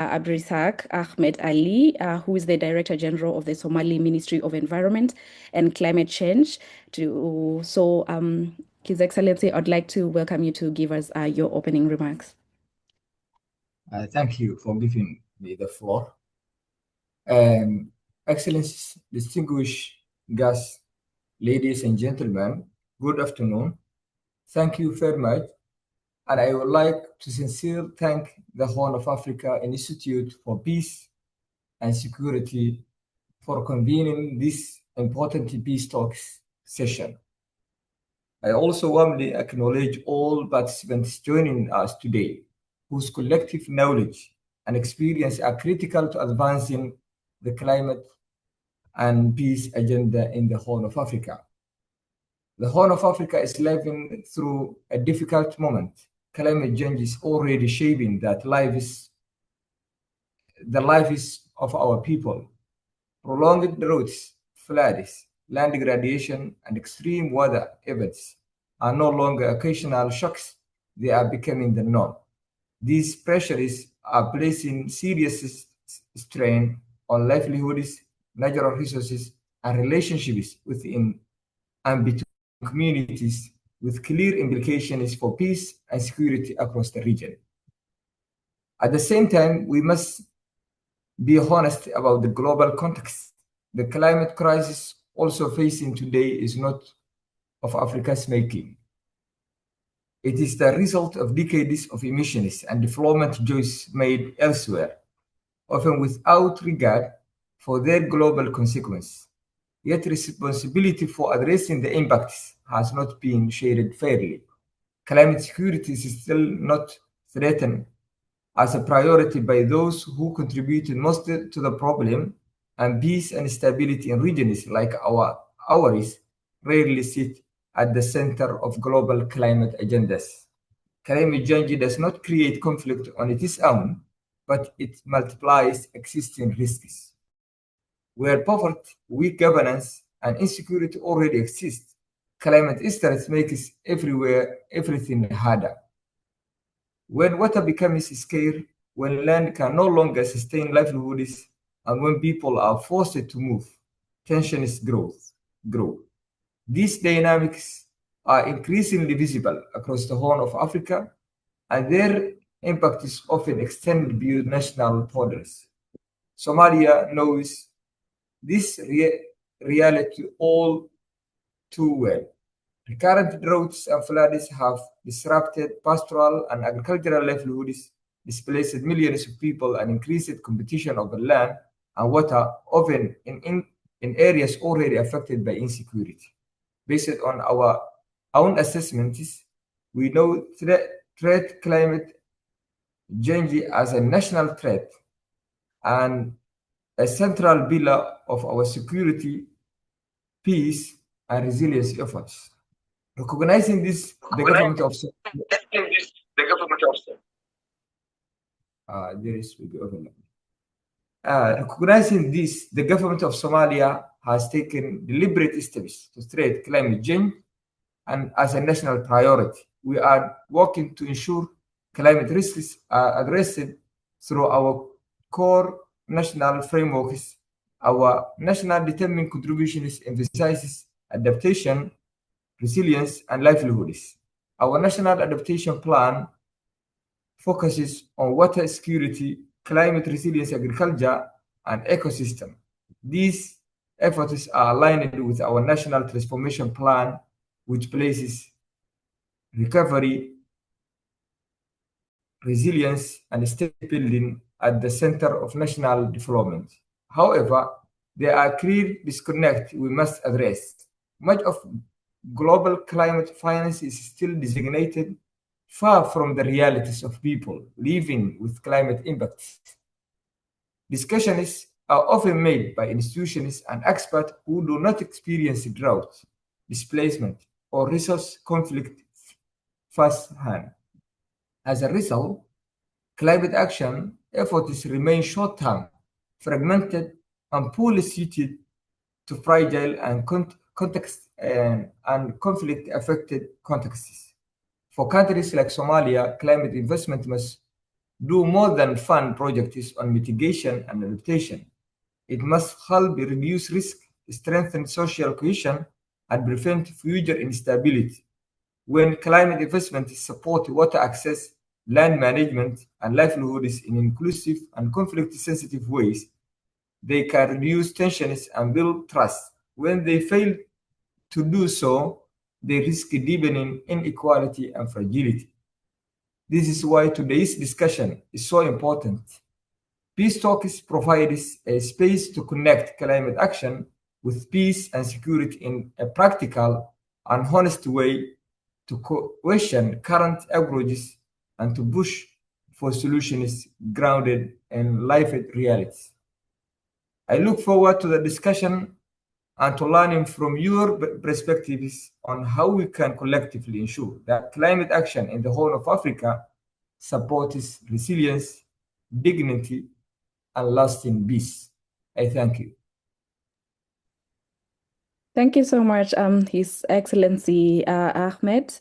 Abdirisak Ahmed Ali, who is the Director General of the Somali Ministry of Environment and Climate Change. His Excellency, I'd like to welcome you to give us your opening remarks. Thank you for giving me the floor. Excellencies, distinguished guests, ladies and gentlemen, good afternoon. Thank you very much. And I would like to sincerely thank the Horn of Africa Institute for Peace and Security for convening this important Peace Talks session. I also warmly acknowledge all participants joining us today, whose collective knowledge and experience are critical to advancing the climate and peace agenda in the Horn of Africa. The Horn of Africa is living through a difficult moment. Climate change is already shaping the lives of our people. Prolonged droughts, floods, land degradation, and extreme weather events are no longer occasional shocks, they are becoming the norm. These pressures are placing serious strain on livelihoods, natural resources, and relationships within and between communities, with clear implications for peace and security across the region. At the same time, we must be honest about the global context. The climate crisis also facing today is not of Africa's making. It is the result of decades of emissions and development choices made elsewhere, often without regard for their global consequences. Yet responsibility for addressing the impacts has not been shared fairly. Climate security is still not threatened as a priority by those who contributed most to the problem, and peace and stability in regions like ours rarely sit at the center of global climate agendas. Climate change does not create conflict on its own, but it multiplies existing risks. Where poverty, weak governance, and insecurity already exist, climate stress makes everything harder. When water becomes scarce, when land can no longer sustain livelihoods, and when people are forced to move, tensions grow. These dynamics are increasingly visible across the Horn of Africa, and their impact is often extended beyond national borders. Somalia knows this reality all too well. Recurrent droughts and floods have disrupted pastoral and agricultural livelihoods, displaced millions of people, and increased competition over land and water, often in areas already affected by insecurity. Based on our own assessments, we know threat climate change as a national threat and a central pillar of our security, peace, and resilience efforts. Recognizing this, the government of Somalia has taken deliberate steps to treat climate change and as a national priority. We are working to ensure climate risks are addressed through our core national frameworks. Our national determined contributions emphasizes adaptation, resilience, and livelihoods. Our national adaptation plan focuses on water security, climate resilience, agriculture, and ecosystem. These efforts are aligned with our national transformation plan, which places recovery, resilience, and state building at the center of national development. However, there are clear disconnects we must address. Much of global climate finance is still designated far from the realities of people living with climate impacts. Discussions are often made by institutions and experts who do not experience drought, displacement, or resource conflict firsthand. As a result, climate action efforts remain short-term, fragmented, and poorly suited to fragile and conflict-affected contexts. For countries like Somalia, climate investment must do more than fund projects on mitigation and adaptation. It must help reduce risk, strengthen social cohesion, and prevent future instability. When climate investment support water access, land management, and livelihoods in inclusive and conflict-sensitive ways, they can reduce tensions and build trust. When they fail to do so, they risk deepening inequality and fragility. This is why today's discussion is so important. PeaceTalks provides a space to connect climate action with peace and security in a practical and honest way, to question current approaches and to push for solutions grounded in lived realities. I look forward to the discussion and to learning from your perspectives on how we can collectively ensure that climate action in the Horn of Africa supports resilience, dignity, and lasting peace. I thank you. Thank you so much, His Excellency Ahmed.